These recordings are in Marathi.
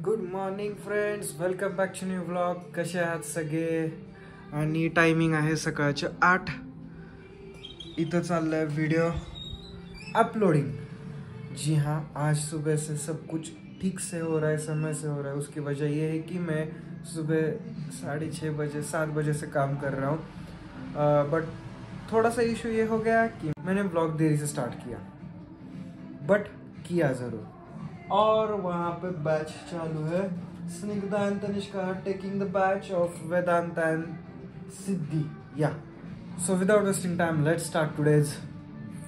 Good morning friends, welcome back to new vlog. कसे आहात सगळे? आणि टायमिंग आहे सकाळचे 8. इथं चाललं है वीडियो अपलोडिंग. जी हाँ, आज सुबह से सब कुछ ठीक से हो रहा है, समय से हो रहा है. उसकी वजह ये है कि मैं सुबह 6:30 बजे 7 बजे से काम कर रहा हूँ. बट थोड़ा सा इशू ये हो गया कि मैंने व्लॉग देरी से स्टार्ट किया, बट किया ज़रूर. और वहाँ पे बैच चालू है. Snigdha and Tanishka taking the batch of Vedant and Siddhi. या so without wasting time, let's start today's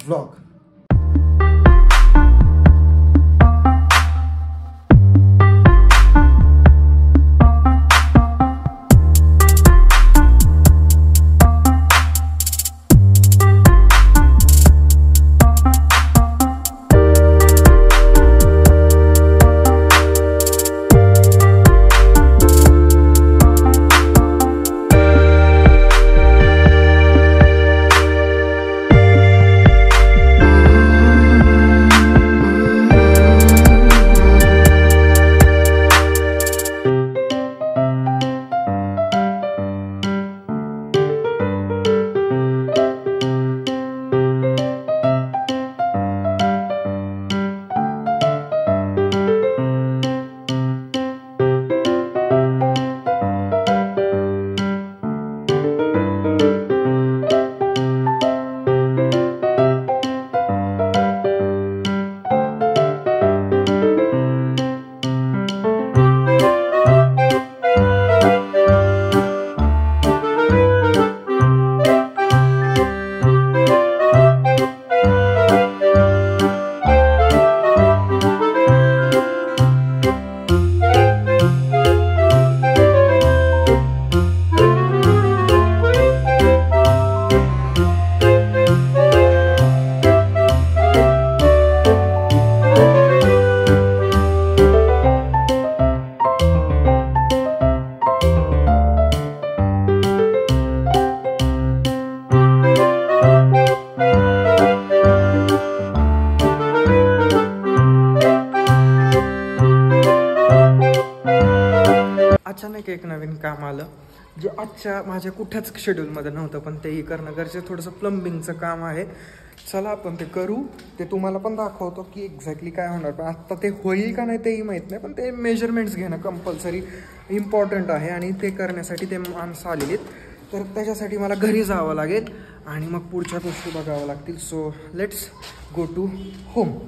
vlog. अचानक एक नवीन काम आलं जे आजच्या माझ्या कुठल्याच शेड्यूलमध्ये नव्हतं, पण तेही करणं गरजेचं. थोडंसं प्लंबिंगचं काम आहे. चला आपण ते करू. ते तुम्हाला पण दाखवतो की एक्झॅक्टली काय होणार. पण आत्ता ते होईल का नाही तेही माहीत नाही, पण ते मेजरमेंट्स घेणं कंपल्सरी इम्पॉर्टंट आहे. आणि ते करण्यासाठी ते माणसं आलेली आहेत, तर त्याच्यासाठी मला घरी जावं लागेल आणि मग पुढच्या गोष्टी बघाव्या लागतील. So let's go to home.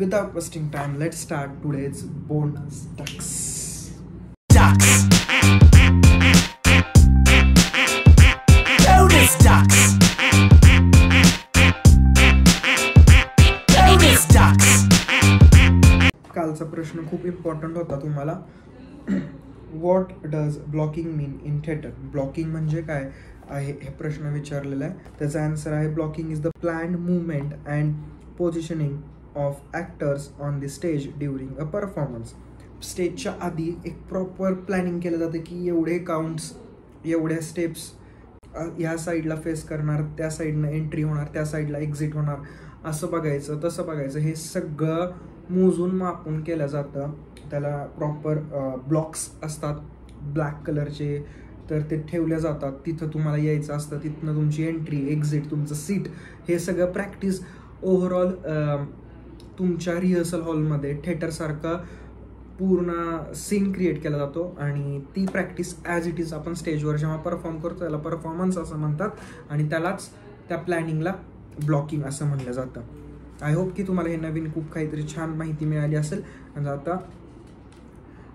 without wasting time, let's start today's bonus ducks. Bonus ducks. Bonus ducks. कालचा प्रश्न खूप इम्पॉर्टंट होता तुम्हाला. What does blocking mean in theatre? Blocking म्हणजे काय आहे हे प्रश्न विचारलेला आहे. त्याचा आन्सर आहे blocking is the planned movement and positioning of actors on the stage during a performance. स्टेजच्या आधी एक प्रॉपर प्लॅनिंग केलं जातं की एवढे काउंट्स, एवढ्या स्टेप्स, ह्या साईडला फेस करणार, त्या साईडनं एंट्री होणार, त्या साईडला एक्झिट होणार, असं बघायचं तसं बघायचं. हे सगळं मोजून मापून केलं जातं. त्याला प्रॉपर ब्लॉक्स असतात ब्लॅक कलरचे, तर ते ठेवले जातात. तिथं तुम्हाला यायचं असतं, तिथनं तुमची एंट्री, एक्झिट, तुमचं सीट, हे सगळं प्रॅक्टिस ओव्हरऑल तुमच्या रिहर्सल हॉलमध्ये थिएटरसारखा पूर्ण सीन क्रिएट केला जातो. आणि ती प्रॅक्टिस ॲज इट इज आपण स्टेजवर जेव्हा परफॉर्म करतो त्याला परफॉर्मन्स असं म्हणतात, आणि त्यालाच त्या प्लॅनिंगला ब्लॉकिंग असं म्हणलं जातं. आय होप की तुम्हाला हे नवीन खूप काहीतरी छान माहिती मिळाली असेल. आणि आता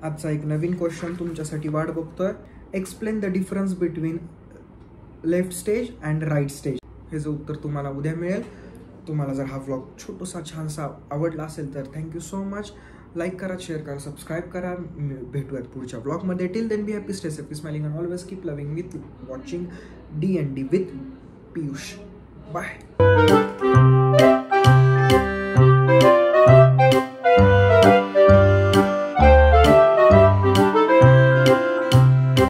आजचा एक नवीन क्वेश्चन तुमच्यासाठी वाट बघतोय. Explain the difference between left stage and right stage. हे जे उत्तर तुम्हाला उद्या मिळेल. तुम्हाला जर हा व्लॉग छोटासा छानसा आवडला असेल तर थँक्यू सो मच. लाईक करा, शेअर करा, सबस्क्राईब करा. भेटूयात पुढच्या ब्लॉगमध्ये. Till then be happy, stay safe, smiling and always keep loving with watching D&D with Piyush. Bye.